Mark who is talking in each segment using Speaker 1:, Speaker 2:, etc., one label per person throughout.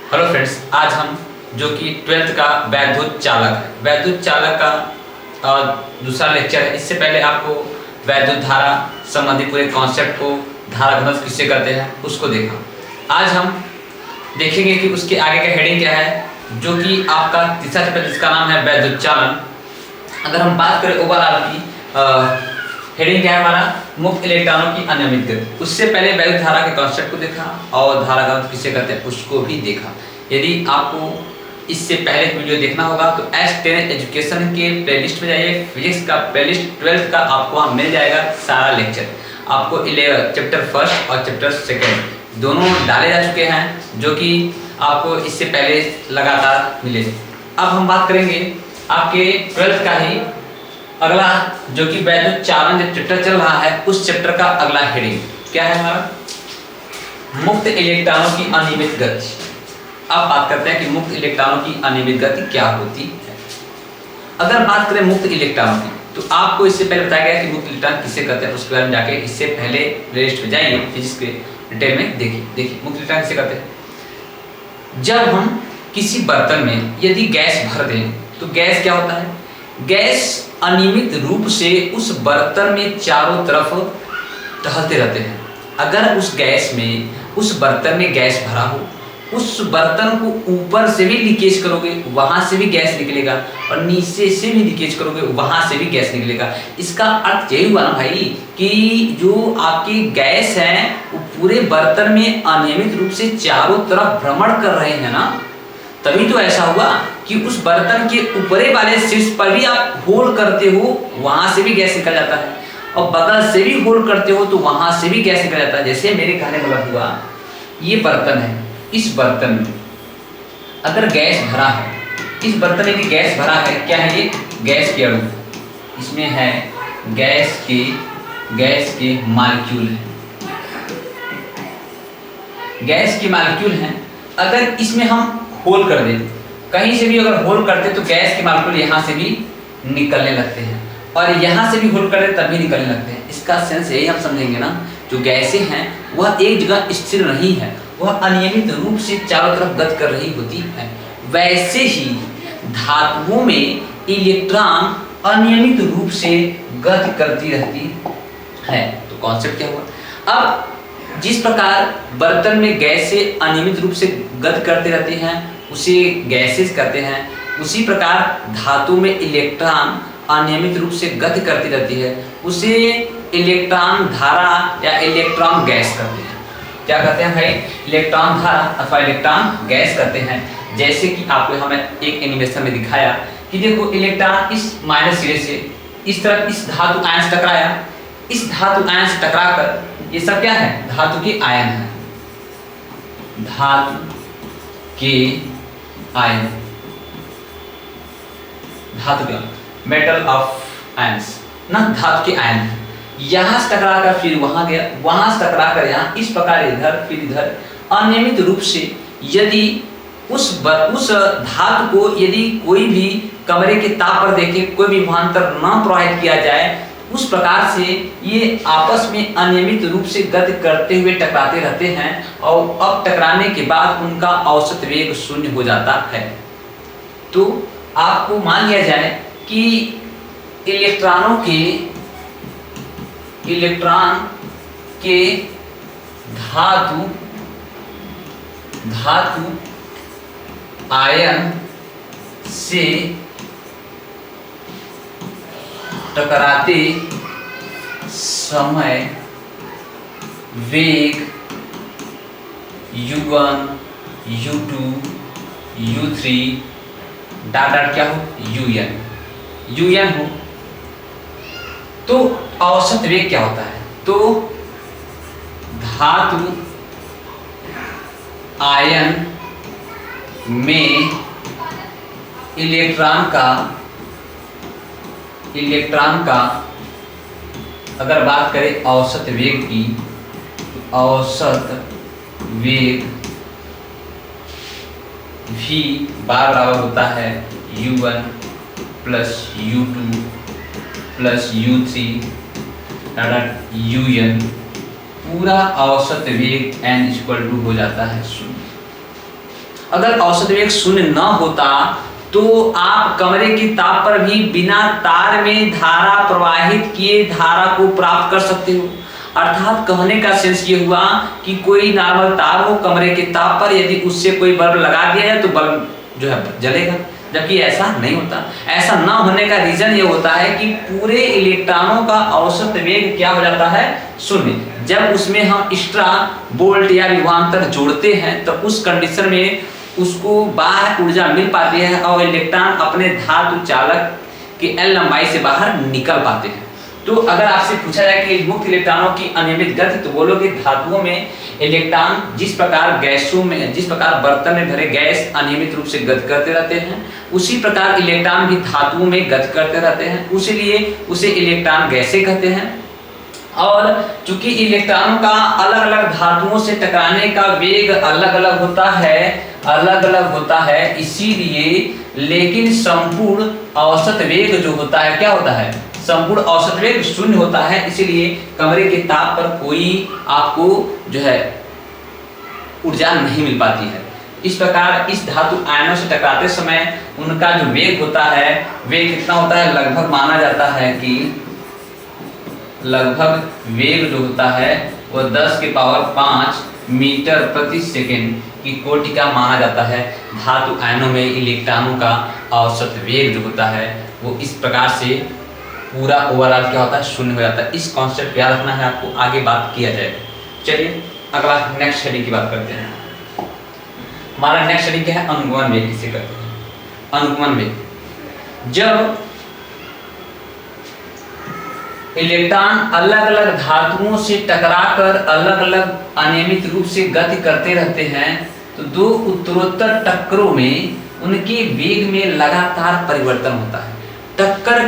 Speaker 1: Hello friends, आज हम जो कि 12th का वैद्युत चालक है, वैद्युत चालक का दूसरा लेक्चर है। इससे पहले आपको वैद्युत धारा संबंधी पूरे कॉन्सेप्ट को, धारा घनत्व किससे करते हैं उसको देखा। आज हम देखेंगे कि उसके आगे का हेडिंग क्या है, जो कि आपका तीसरा चैप्टर जिसका नाम है वैद्युत चालन। अगर हम बात करें ओवरऑल की हेडिंग क्या है हमारा, मुक्त इलेक्ट्रॉनों की अनियमित गति। उससे पहले वैद्युत धारा के कॉन्सेप्ट को देखा और धारा घनत्व किसे करते हैं उसको भी देखा। यदि आपको इससे पहले वीडियो देखना होगा तो S10 एजुकेशन के प्लेलिस्ट में जाइए, फिजिक्स का प्लेलिस्ट 12th का आपको वहाँ मिल जाएगा सारा लेक्चर। आपको चैप्टर फर्स्ट और चैप्टर सेकेंड दोनों डाले जा चुके हैं, जो कि आपको इससे पहले लगातार मिले। अब हम बात करेंगे आपके 12th का ही अगला, जो कि वैद्युत चालन जो चैप्टर चल रहा है उस चैप्टर का अगला हेडिंग क्या है हमारा, मुक्त इलेक्ट्रॉनों की अनियमित गति। अब बात करते हैं कि मुक्त इलेक्ट्रॉनों की अनियमित गति क्या होती है। अगर बात करें मुक्त इलेक्ट्रॉनों की, तो आपको इससे पहले बताया गया कि मुक्त इलेक्ट्रॉन किसे कहते हैं, उसके बारे में जाके इससे पहले प्लेलिस्ट में जाइए, फिजिक्स के डिटेल में देखिए मुक्त इलेक्ट्रॉन किसे कहते हैं। जब हम किसी बर्तन में यदि गैस भर दें तो गैस क्या होता है, गैस अनियमित रूप से उस बर्तन में चारों तरफ टहलते रहते हैं। अगर उस बर्तन में गैस भरा हो, उस बर्तन को ऊपर से भी लीकेज करोगे वहां से भी गैस निकलेगा, और नीचे से भी लीकेज करोगे वहां से भी गैस निकलेगा। इसका अर्थ यही हुआ ना भाई कि जो आपकी गैस है वो पूरे बर्तन में अनियमित रूप से चारों तरफ भ्रमण कर रहे हैं ना, तभी तो ऐसा हुआ कि उस बर्तन के ऊपरे वाले शीर्ष पर भी आप होल करते हो, वहां से भी गैस निकल जाता है, और बगल से भी होल करते हो तो वहां से भी गैस निकल जाता है। जैसे मेरे कहने का मतलब हुआ, ये बर्तन है, इस बर्तन में अगर गैस भरा है, इस बर्तन में यदि गैस भरा है, क्या है ये, गैस के अणु, इसमें है गैस के मॉलिक्यूल है, गैस के मॉलिक्यूल हैं। अगर इसमें हम होल कर दें, कहीं से भी अगर होल करते तो गैस के मॉलिक्यूल यहाँ से भी निकलने लगते हैं, और यहाँ से भी होल कर दे तब भी निकलने लगते हैं। इसका सेंस यही हम समझेंगे ना, जो गैसें हैं वह एक जगह स्थिर नहीं है, वह अनियमित रूप से चारों तरफ गति कर रही होती है। वैसे ही धातुओं में इलेक्ट्रॉन अनियमित रूप से गति करती रहती है। तो कॉन्सेप्ट क्या हुआ, अब जिस प्रकार बर्तन में गैसें अनियमित रूप से गति करती रहती हैं उसे गैसेस कहते हैं, उसी प्रकार धातु में इलेक्ट्रॉन अनियमित रूप से गति करती रहती है, उसे इलेक्ट्रॉन धारा या इलेक्ट्रॉन गैस कहते हैं। क्या कहते हैं भाई, इलेक्ट्रॉन धारा अथवा इलेक्ट्रॉन गैस कहते हैं। जैसे कि आपको हमें एक एनिमेशन में दिखाया कि देखो, इलेक्ट्रॉन इस माइनस सिरे से इस तरफ इस धातु आयन से टकराया, इस धातु आयन से टकराकर ये सब क्या है, धातु के आयन है, धातु के आयन, धातु के मेटल ऑफ आयंस ना, धातु के आयन है। यहां से टकराकर फिर वहां गया, वहां से टकराकर यहाँ, इस प्रकार इधर फिर इधर अनियमित रूप से यदि उस धातु को यदि कोई भी कमरे के ताप पर देखे, कोई भी विभवांतर न प्रवाहित किया जाए, उस प्रकार से ये आपस में अनियमित रूप से गति करते हुए टकराते रहते हैं, और अब टकराने के बाद उनका औसत वेग शून्य हो जाता है। तो आपको मान लिया जाए कि इलेक्ट्रॉन के धातु आयन से टकराते समय वेग u1, u2, u3 डॉट क्या हो, un हो, तो औसत वेग क्या होता है, तो धातु आयन में इलेक्ट्रॉन का अगर बात करें औसत वेग की, तो औसत वेग v बराबर होता है u1 plus u2 plus u3 un, पूरा औसत वेग n इक्वल टू हो जाता है 0। अगर औसत वेग शून्य न होता तो आप कमरे की ताप पर भी बिना तार में धारा प्रवाहित किए धारा को प्राप्त कर सकते हो। अर्थात कहने का सेंस ये हुआ कि कोई नॉर्मल तार हो, कमरे के ताप पर यदि उससे कोई बल्ब लगा दिया जाए तो बल्ब जो है जलेगा, जबकि ऐसा नहीं होता। ऐसा ना होने का रीजन ये होता है कि पूरे इलेक्ट्रॉनों का औसत वेग क्या हो जाता है, शून्य। जब उसमें हम एक्स्ट्रा बोल्ट या विभवांतर जोड़ते हैं तो उस कंडीशन में उसको बाहर ऊर्जा मिल पाती है और इलेक्ट्रॉन अपने धातु चालक के L लंबाई से बाहर निकल पाते हैं। तो अगर आपसे पूछा जाए कि मुक्त इलेक्ट्रॉनों की अनियमित गति, तो बोलोगे धातुओं में इलेक्ट्रॉन जिस प्रकार गैसों में, जिस प्रकार बर्तन में भरे गैस अनियमित रूप से गति करते रहते हैं, उसी प्रकार इलेक्ट्रॉन भी धातुओं में गति करते रहते हैं, उसीलिए उसे इलेक्ट्रॉन गैसें कहते हैं। और चूंकि इलेक्ट्रॉनों का अलग अलग धातुओं से टकराने का वेग अलग अलग होता है, इसीलिए लेकिन संपूर्ण औसत वेग जो होता है क्या होता है, संपूर्ण औसत वेग शून्य होता है। इसीलिए कमरे के ताप पर कोई आपको जो है ऊर्जा नहीं मिल पाती है। इस प्रकार इस धातु आयनों से टकराते समय उनका जो वेग होता है, वेग कितना होता है, लगभग माना जाता है कि लगभग वेग जो होता है वो 10⁵ मीटर प्रति सेकेंड की कोटि का माना जाता है। धातु आयनों में इलेक्ट्रॉनों का औसत वेग जो होता है वो इस प्रकार से पूरा ओवरऑल क्या होता है, शून्य हो जाता है। इस कॉन्सेप्ट याद रखना है आपको, आगे बात किया जाएगा। चलिए अगला नेक्स्ट स्टडी की बात करते हैं। हमारा नेक्स्ट स्टडी क्या है, अनुगमन वेग किसे कहते हैं। अनुगमन वेग, जब इलेक्ट्रॉन अलग अलग धातुओं से टकराकर अलग अलग अनियमित रूप से गति करते रहते हैं तो दो उत्तरोत्तर टक्करों में उनके वेग में लगातार परिवर्तन होता है। टक्कर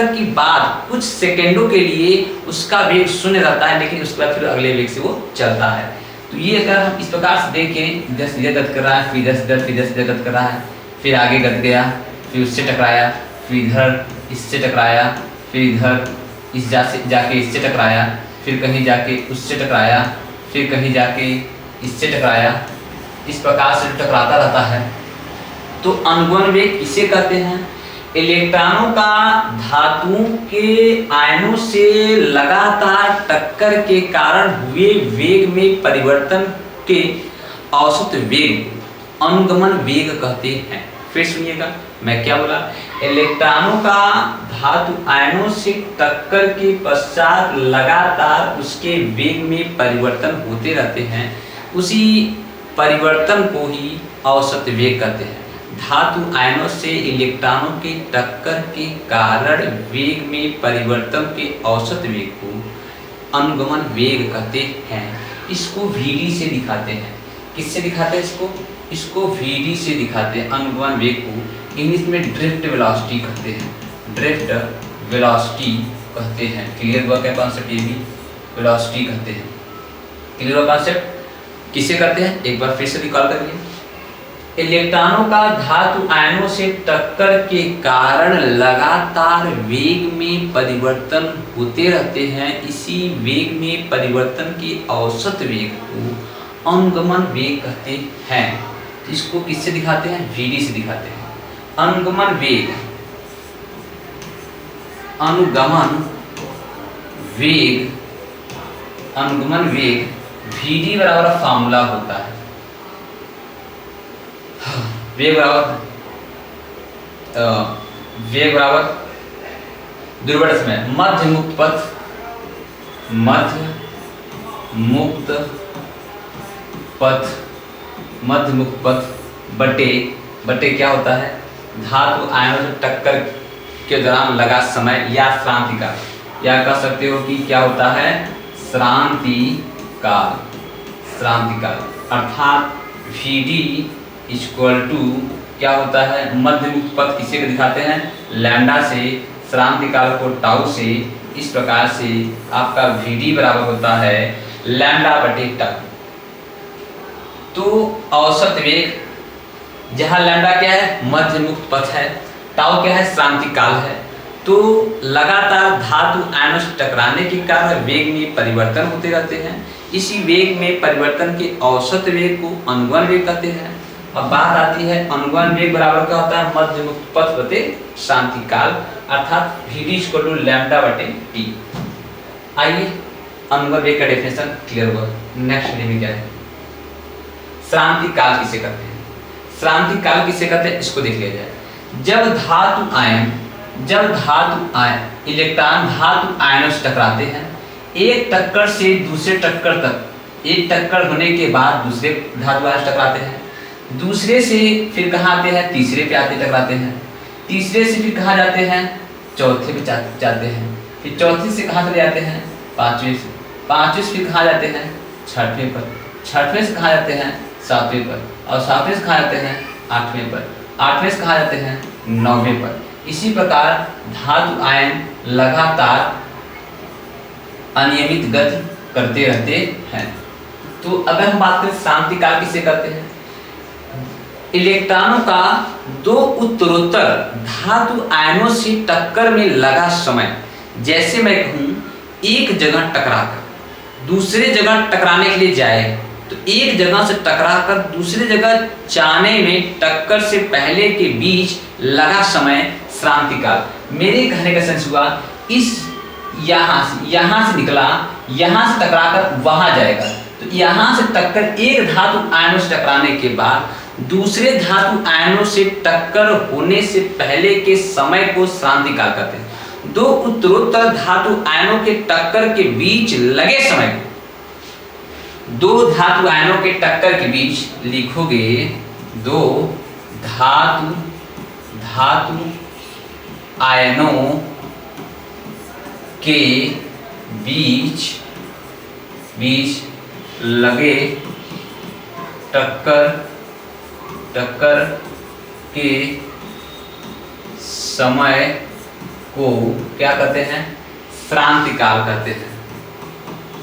Speaker 1: की बाद कुछ सेकेंडों के लिए उसका वेग शून्य रहता है, लेकिन उसके बाद फिर अगले वेग से वो चलता है। तो ये अगर हम इस प्रकार से देखें, इधर से गति कर रहा है, फिर इधर से गति कर रहा है, फिर आगे गति गया, फिर उससे टकराया, फिर इधर इससे टकराया, फिर इधर इस जाके इससे टकराया, फिर कहीं जाके उससे टकराया, फिर कहीं जाके इससे टकराया। इस प्रकार से टकराता रहता है। तो अनुगमन वेग किसे कहते हैं, इलेक्ट्रॉनों का धातुओं के आयनों से लगातार टक्कर के कारण हुए वेग में परिवर्तन के औसत वेग अनुगमन वेग कहते हैं। फिर सुनिएगा मैं क्या बोला, इलेक्ट्रॉनों का धातु आयनों से टक्कर के पश्चात लगातार उसके वेग में परिवर्तन होते रहते हैं, उसी परिवर्तन को ही औसत वेग कहते हैं। धातु आयनों से इलेक्ट्रॉनों के टक्कर के कारण वेग में परिवर्तन के औसत वेग को अनुगमन वेग कहते हैं। इसको VD से दिखाते हैं। किससे दिखाते हैं इसको, इसको VD से दिखाते हैं अनुगमन वेग को। इंग्लिश में ड्रिफ्ट वेलोसिटी कहते हैं, ड्रिफ्ट वेलोसिटी कहते हैं। क्लियर हुआ क्या कॉन्सेप्ट, ये भी वेलोसिटी कहते हैं। क्लियर हुआ कॉन्सेप्ट, किसे कहते हैं एक बार फिर से रिकॉल करिए। इलेक्ट्रॉनों का धातु आयनों से टक्कर के कारण लगातार वेग में परिवर्तन होते रहते हैं, इसी वेग में परिवर्तन के औसत वेग को अनुगमन वेग कहते हैं। इसको किससे दिखाते हैं, VD से दिखाते हैं। अनुगमन वेग, अनुगमन वेग VD बराबर फॉर्मूला होता है, वेग बराबर ध्रुवण में मध्य मुक्त पथ बटे क्या होता है, धातु आयनों से टक्कर के दौरान लगा समय या श्रांति काल, या कह सकते हो कि क्या होता है, श्रांति काल। अर्थात VD इक्वल टू क्या होता है, मध्य मुक्त पथ किसे दिखाते हैं, लैम्डा से, श्रांति काल को टाउ से। इस प्रकार से आपका VD बराबर होता है लैम्डा बटे टाउ। तो औसत वेग, जहां लैम्डा क्या है, मध्य मुक्त पथ है, टाउ क्या है, श्रांति काल है। तो लगातार धातु आयनों से टकराने के कारण वेग में परिवर्तन होते रहते हैं, इसी वेग में परिवर्तन के औसत वेग को अनुगमन वेग कहते हैं। अब बात आती है अनुगमन वेग बराबर क्या होता है, मध्य मुक्त पथ बटे शांति काल, अर्थात Vd = λ/t। आइए अनुगमन वेग का डेफिनेशन क्लियर हुआ। नेक्स्ट वीडियो में क्या है, श्रांति काल किसे कहते हैं, श्रांति काल किसे कहते हैं इसको देख लिया जाए। जब धातु आयन इलेक्ट्रॉन धातु आयनों से टकराते हैं, एक टक्कर से दूसरे टक्कर तक, एक टक्कर होने के बाद दूसरे धातु आयन से टकराते हैं, दूसरे से फिर कहाँ आते हैं, तीसरे पे आते टकराते हैं, तीसरे से फिर कहाँ जाते हैं, चौथे पे जाते हैं, फिर चौथे से कहाँ चले जाते हैं, पांचवें से, पांचवें से फिर कहाँ जाते हैं, छठवें पर, छठवें से कहाँ जाते हैं, सातवें पर, और सातवें से कहाँ जाते हैं, आठवें पर, आठवें से कहाँ जाते हैं, नौवें पर। इसी प्रकार धातु आयन लगातार अनियमित गति करते रहते हैं। तो अगर हम बात करें श्रांति काल किसे कहते हैं, इलेक्ट्रॉनों का दो उत्तरोत्तर धातु आयनों से टक्कर में लगा समय, जैसे मैं कहूं एक जगह टकराकर दूसरे जगह टकराने के लिए जाए, तो एक जगह से टकराकर दूसरे जगह जाने में टक्कर से पहले के बीच लगा समय श्रांति काल। मेरे कहने का सेंस हुआ, इस यहाँ से निकला, यहाँ से टकराकर वहां जाएगा, तो यहाँ से टक्कर एक धातु आयनों से टकराने के बाद दूसरे धातु आयनों से टक्कर होने से पहले के समय को श्रांति काल कहते हैं। दो उत्तरोत्तर धातु आयनों के टक्कर के बीच लगे समय को, दो धातु आयनों के टक्कर के बीच लिखोगे, दो धातु आयनों के बीच लगे टक्कर के समय को क्या कहते हैं, श्रांति काल कहते हैं,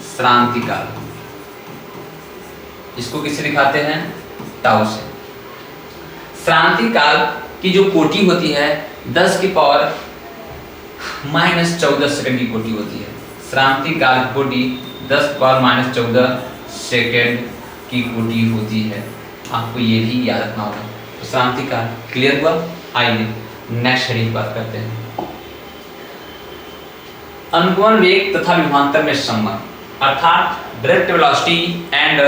Speaker 1: श्रांति काल। इसको किससे दिखाते हैं, टाउ से। श्रांति काल की जो कोटि होती है 10 की पावर -14 सेकंड की कोटि होती है। श्रांति काल की कोटि 10 की पावर -14 सेकंड की कोटि होती है। आपको ये भी याद रखना होगा। तो श्रांति काल क्लियर हुआ। आइए नेक्स्ट हेडिंग की बात करते हैं, अनुगमन वेग तथा विभवांतर में संबंध, अर्थात direct velocity and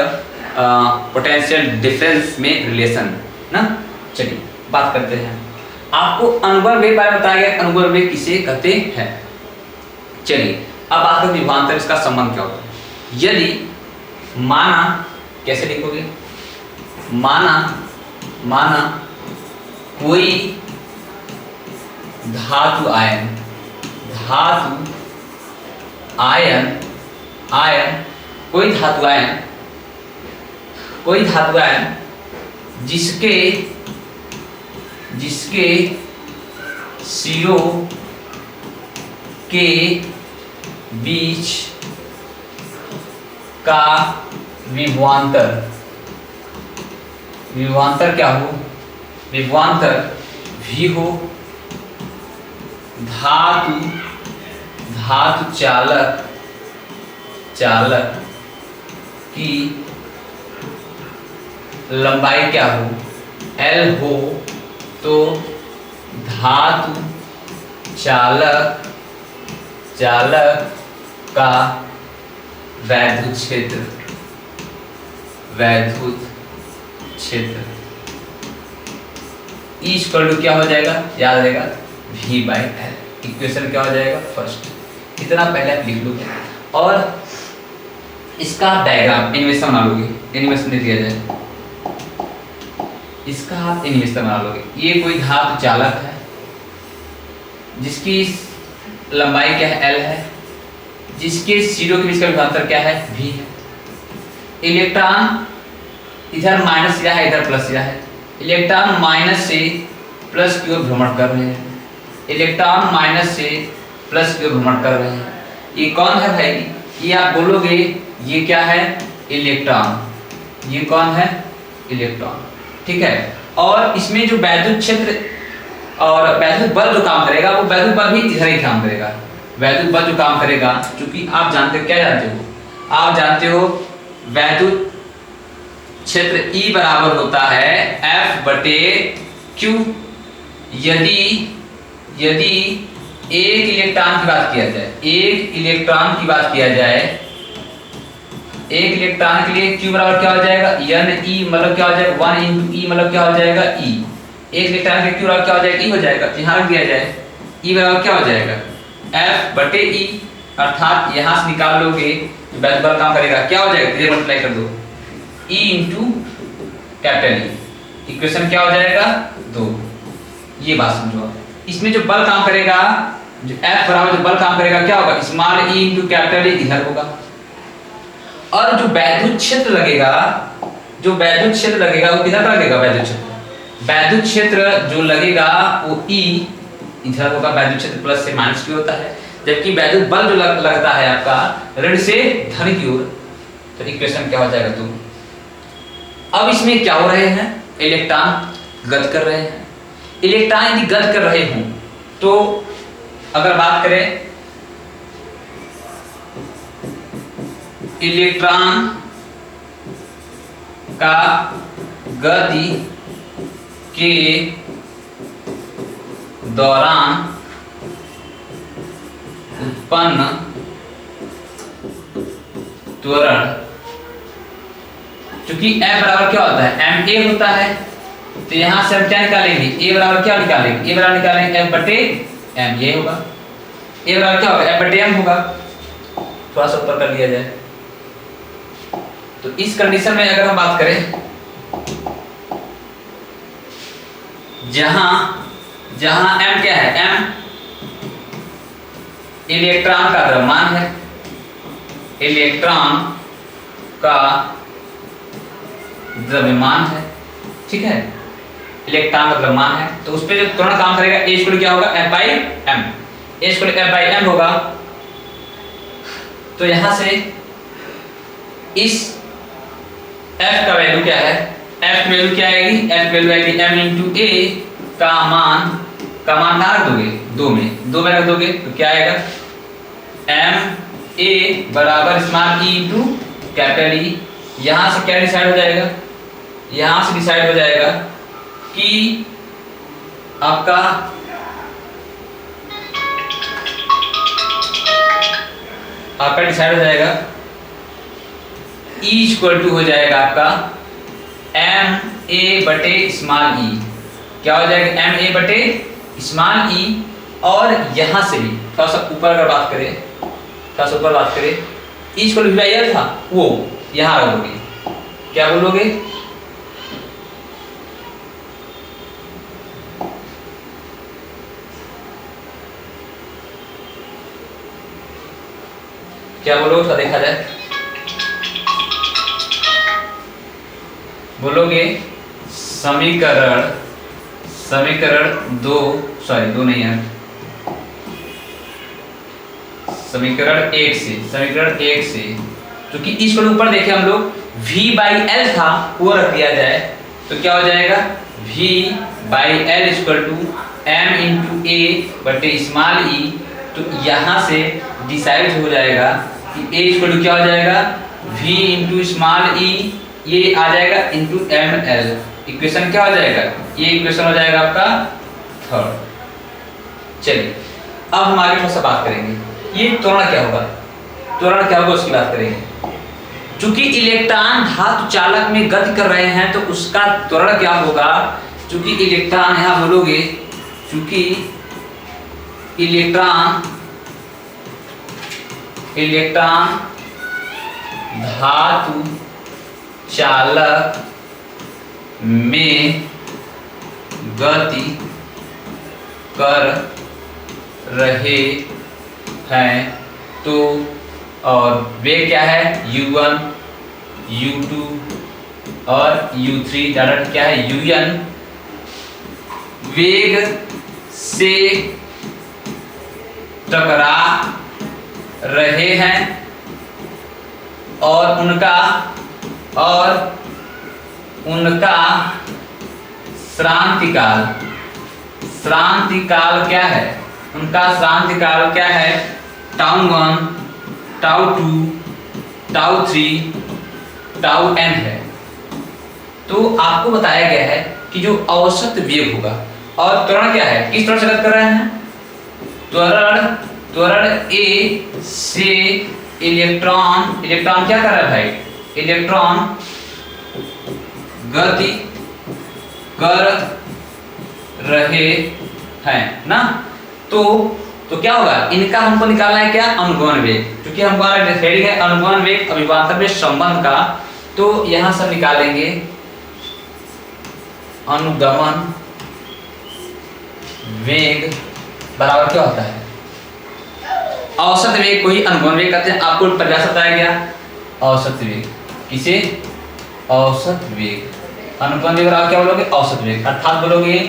Speaker 1: potential difference में रिलेशन ना। चलिए बात करते हैं। आपको अनुगमन वेग बारे में बताया गया, अनुगमन वेग किसे कहते हैं। चलिए अब बात करते हैं विभवांतर, इसका संबंध क्या होगा। यदि माना, कैसे लिखोगे, माना कोई धातु आयन कोई धातु आयन जिसके सिरों के बीच का विभवांतर क्या हो, विभवांतर v हो, धातु चालक की लंबाई क्या हो, L हो, तो धातु चालक का वैद्युत क्षेत्र E क्या हो जाएगा, याद रहेगा, V/L। इक्वेशन क्या हो जाएगा, फर्स्ट। इतना पहले आप लिख लोगे और इसका डायग्राम एनिमेशन बना लोगे, एनिमेशन दे दिया जाए, इसका आप एनिमेशन बना लोगे। ये कोई धातु चालक है जिसकी लंबाई क्या है, L है, जिसके सिरों के बीच का विभवांतर क्या है, V है। इलेक्ट्रॉन इधर माइनस या है, इधर प्लस या है। इलेक्ट्रॉन माइनस से प्लस की ओर भ्रमण कर रहे हैं, इलेक्ट्रॉन माइनस से प्लस की ओर भ्रमण कर रहे हैं। ये कौन है भाई, ये आप बोलोगे ये क्या है, इलेक्ट्रॉन। ये कौन है, इलेक्ट्रॉन, ठीक है। और इसमें जो वैद्युत क्षेत्र और वैद्युत बल जो काम करेगा, वो वैद्युत बल भी इधर ही काम करेगा। वैद्युत बल जो काम करेगा, क्योंकि आप जानते हो, क्या जानते हो, आप जानते हो वैद्युत क्षेत्र E बराबर होता है F/Q। यदि एक इलेक्ट्रॉन की बात किया जाए, एक इलेक्ट्रॉन की बात किया जाए, एक इलेक्ट्रॉन के लिए Q बराबर क्या हो जाएगा, Ne मतलब क्या हो जाएगा 1 × E मतलब क्या हो जाएगा E। एक इलेक्ट्रॉन के Q बराबर क्या हो जाएगा, E हो जाएगा। तो यहाँ रख दिया जाए E बराबर क्या हो जाएगा F/E, अर्थात यहाँ से निकाल लोगे तो वैद्युत बल काम करेगा, क्या हो जाएगा, इधर मल्टीप्लाई कर दो E × E, इक्वेशन क्या हो जाएगा 2। ये बात समझो। इसमें जो बल काम करेगा, जो F बराबर जो बल काम करेगा क्या होगा, स्मॉल E × E इधर होगा। और जो वैद्युत क्षेत्र लगेगा, जो वैद्युत क्षेत्र लगेगा वो किधर लगेगा, वैद्युत क्षेत्र, वैद्युत क्षेत्र जो लगेगा वो E इधर होगा। वैद्युत क्षेत्र प्लस से माइनस की होता है, जबकि वैद्युत बल जो लगता है आपका ऋण से धन की ओर। तो इक्वेशन क्या हो जाएगा 2। अब इसमें क्या हो रहे हैं, इलेक्ट्रॉन गति कर रहे हैं। इलेक्ट्रॉन यदि गति कर रहे हों तो अगर बात करें इलेक्ट्रॉन का गति के दौरान उत्पन्न त्वरण, चूंकि F बराबर क्या होता है ma होता है, तो यहां से हम क्या निकालेंगे, A बराबर क्या निकालेंगे, A बराबर निकालेंगे F/m, ये होगा A बराबर क्या होगा F/m होगा। थोड़ा सा ऊपर कर लिया जाए। तो इस कंडीशन में अगर हम बात करें, जहां m क्या है, m इलेक्ट्रॉन का द्रव्यमान है, इलेक्ट्रॉन का द्रव्यमान है, ठीक है, इलेक्ट्रॉन का द्रव्यमान है, तो उस पर जो त्वरण काम करेगा H क्या होगा F/m, H F/m होगा। तो यहां से इस F का वैल्यू क्या है, F वैल्यू क्या आएगी, F वैल्यू आएगी m × A का मान कहाँ रख दोगे, 2 में रख दोगे तो क्या आएगा ma बराबर स्मॉल E × E। यहां से क्या डिसाइड हो जाएगा, यहां से डिसाइड हो जाएगा कि आपका डिसाइड हो जाएगा E = हो जाएगा आपका ma/, स्मॉल e, क्या हो जाएगा ma/, स्मॉल e। और यहां से भी थोड़ा सा ऊपर अगर बात करें, थोड़ा सा ऊपर बात करें, E = V/L था, वो यहां रखोगे, क्या बोलोगे, क्या बोलोगे, तो देखा जाए, बोलोगे समीकरण 2 नहीं है, समीकरण 1 से क्योंकि इस ऊपर देखे हम लोग V/L था, वो रख दिया जाए तो क्या हो जाएगा V/L = m × A small e। तो यहाँ से डिसाइड हो जाएगा कि A = क्या हो जाएगा V × स्मॉल e, ये आ जाएगा × ml। इक्वेशन क्या हो जाएगा, ये इक्वेशन हो जाएगा आपका 3rd। चलिए अब हम आगे थोड़ा सा बात करेंगे, ये त्वरण क्या होगा, उसकी बात करेंगे। चूंकि इलेक्ट्रॉन धातु चालक में गति कर रहे हैं तो उसका त्वरण क्या होगा, चूंकि इलेक्ट्रॉन यहां बोलोगे, चूंकि इलेक्ट्रॉन धातु चालक में गति कर रहे हैं तो, और वे क्या है U1, U2 और U3, डायरेक्ट क्या है UN, वेग से टकरा रहे हैं और उनका श्रांति काल क्या है, उनका श्रांति काल क्या है, τ1, τ2, τ3 टाउ एन है। तो आपको बताया गया है कि जो औसत वेग होगा, और त्वरण क्या है, किस तरह से गति कर रहे हैं, त्वरण ए से इलेक्ट्रॉन क्या कर रहा है भाई, इलेक्ट्रॉन गति कर रहे हैं ना। तो क्या होगा, इनका हमको निकालना है क्या, अनुगमन वेग, क्योंकि हमारा हेडिंग है अनुगमन वेग अभिवांतर में संबंध का। तो यहां से निकालेंगे अनुगमन वेग बराबर क्या होता है, औसत वेग को ही अनुगमन वेग कहते हैं। आपको परिभाषा बताया गया औसत वेग, किसे, औसत वेग, अनुगमन वेग बराबर क्या बोलोगे, औसत वेग, अर्थात बोलोगे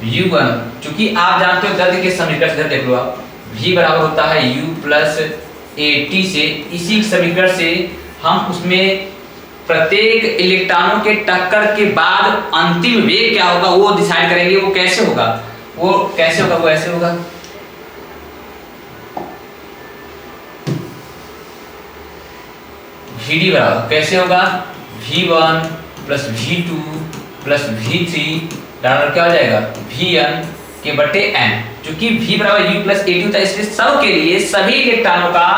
Speaker 1: u1, चूंकि आप जानते हो गति के समीकरण से, देख लो आप, v बराबर होता है u प्लस at से, इसी समीकरण से हम उसमें प्रत्येक इलेक्ट्रॉनों के टक्कर के बाद अंतिम वेग क्या होगा वो डिसाइड करेंगे। वो कैसे होगा, वो ऐसे होगा, vd बराबर कैसे होगा, v1 plus v2 plus v3 बराबर क्या हो जाएगा, vn के बटे n। चूंकि v बराबर u प्लस at होता है, इसलिए सब के लिए सभी इलेक्ट्रॉनों का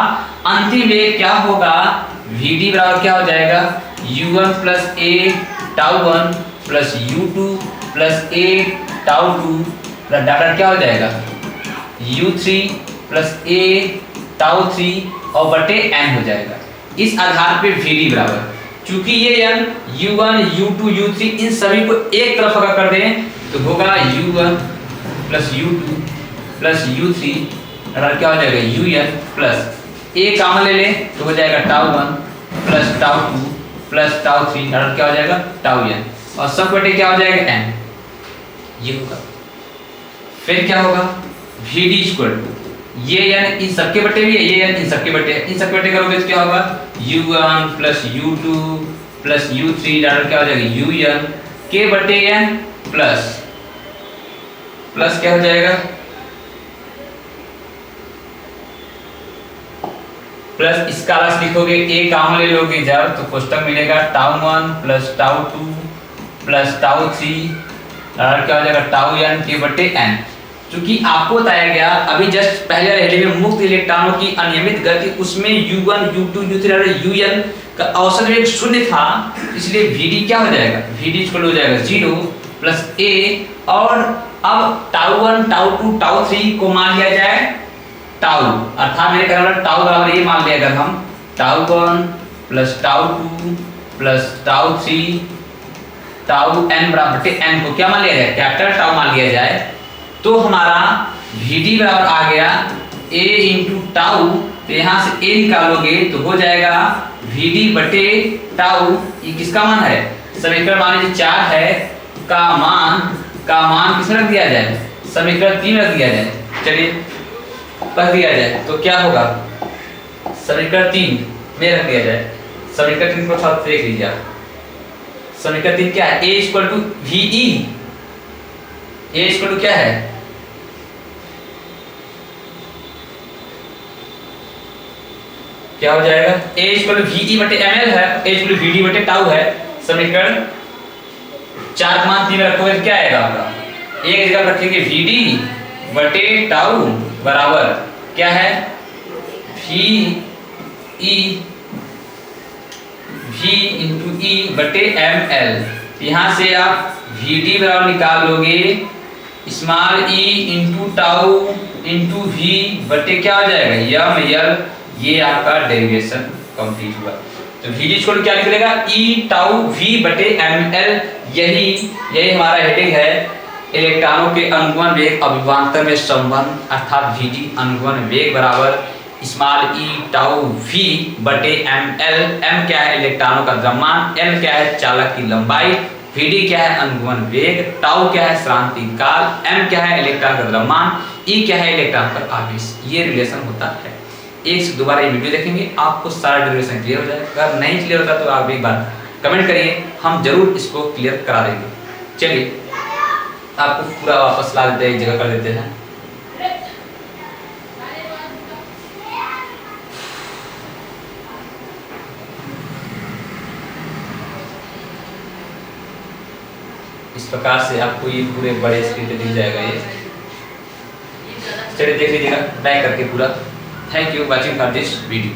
Speaker 1: अंतिम वेग क्या होगा, vd बराबर क्या हो जाएगा, u1 plus a tau 1 plus u2 plus a tau 2 plus data क्या हो जाएगा, u3 प्लस a टाउ 3 और बटे n हो जाएगा। इस आधार पे vd बराबर, चूंकि ये n u1 u2 u3 इन सभी को एक तरफ अगर कर दें तो होगा u1 plus u2 plus u3 अगर क्या हो जाएगा un प्लस a कॉमन ले ले तो हो जाएगा tau 1 plus tau 2 plus tau 3 अगर क्या हो जाएगा टाउ n, और सब बटे क्या हो जाएगा n, ये होगा। फिर क्या होगा, vd इक्वल टू ये n इन सबके बटे भी है, ये n इन सबके बटे है, इन सबके बटे करोगे तो क्या होगा u1 plus u2 plus u3 डाल क्या हो जाएगा un के बटे n प्लस क्या हो जाएगा, प्लस इसका रस लिखोगे, a कॉमन ले लोगे जब तो कोष्टक मिलेगा tau 1 plus tau 2 plus tau 3 डाल क्या हो जाएगा टाउ n के बटे n। क्योंकि आपको बताया गया अभी जस्ट पहले रेडियो में मुक्त इलेक्ट्रॉनों की अनियमित गति, उसमें u1 u2 u3 और un का औसत वेग शून्य था, इसलिए vd क्या हो जाएगा, vd इक्वल हो जाएगा 0 प्लस a, और अब टाउ 1 टाउ 2 टाउ 3 को मान लिया जाए टाउ, अर्थात मेरे कहने वाला टाउ बराबर ये मान लिया अगर हम tau 1 plus tau 2 plus tau 3 tau n बराबर n को क्या मान लिया जाए, कैपिटल टाउ मान लिया जाए, तो हमारा vd बराबर आ गया a इंटू टाउ, तो यहाँ से a निकालोगे तो हो जाएगा vd बटे टाउ, ये किसका मान है, समीकरण मान लीजिए 4 है का मान किसमें रख दिया जाए, समीकरण 3 रख दिया जाए, चलिए रख दिया जाए तो क्या होगा, समीकरण 3 में रख दिया जाए, समीकरण 3 को साथ देख लीजिए आप, समीकरण 3 क्या है, a equal to ve, a equal to क्या है, क्या हो जाएगा, a इक्वल टू ve बटे ml है, a इक्वल टू vd बटे टाउ है, समीकरण 4 का मान 3 में रखोगे तो क्या आएगा आपका, एक जगह रखेंगे vd बटे टाउ बराबर क्या है, v इंटू e बटे ml, यहाँ से आप vd बराबर निकाल लोगे small e into tau into v बटे क्या हो जाएगा ml, ये आपका डेरिवेशन कंप्लीट हुआ। तो vd इक्वल क्या निकलेगा, e टाउ v बटे ml, यही हमारा हेडिंग है, इलेक्ट्रॉनों के अनुगमन वेग अभिवांतर में संबंध, अर्थात vd अनुगमन वेग बराबर स्मॉल e टाउ v बटे ml, m क्या है इलेक्ट्रॉनों का द्रव्यमान, l क्या है चालक की लंबाई, vd क्या है अनुगमन वेग, टाउ क्या है श्रांति काल, m क्या है इलेक्ट्रॉन का द्रव्यमान, e क्या है इलेक्ट्रॉन का आवेश, ये रिलेशन होता है। एक से दोबारा ये वीडियो देखेंगे आपको सारा रिलेशन क्लियर हो जाएगा, अगर नहीं क्लियर होता तो आप एक बार कमेंट करिए, हम जरूर इसको क्लियर करा देंगे। चलिए आपको पूरा वापस ला देते हैं, एक जगह कर देते हैं। इस प्रकार से आपको ये पूरे बड़े स्क्रीन पे दिख जाएगा। ये चलिए देख लीजिएगा बैक करके पूरा। Thank you watching for this video.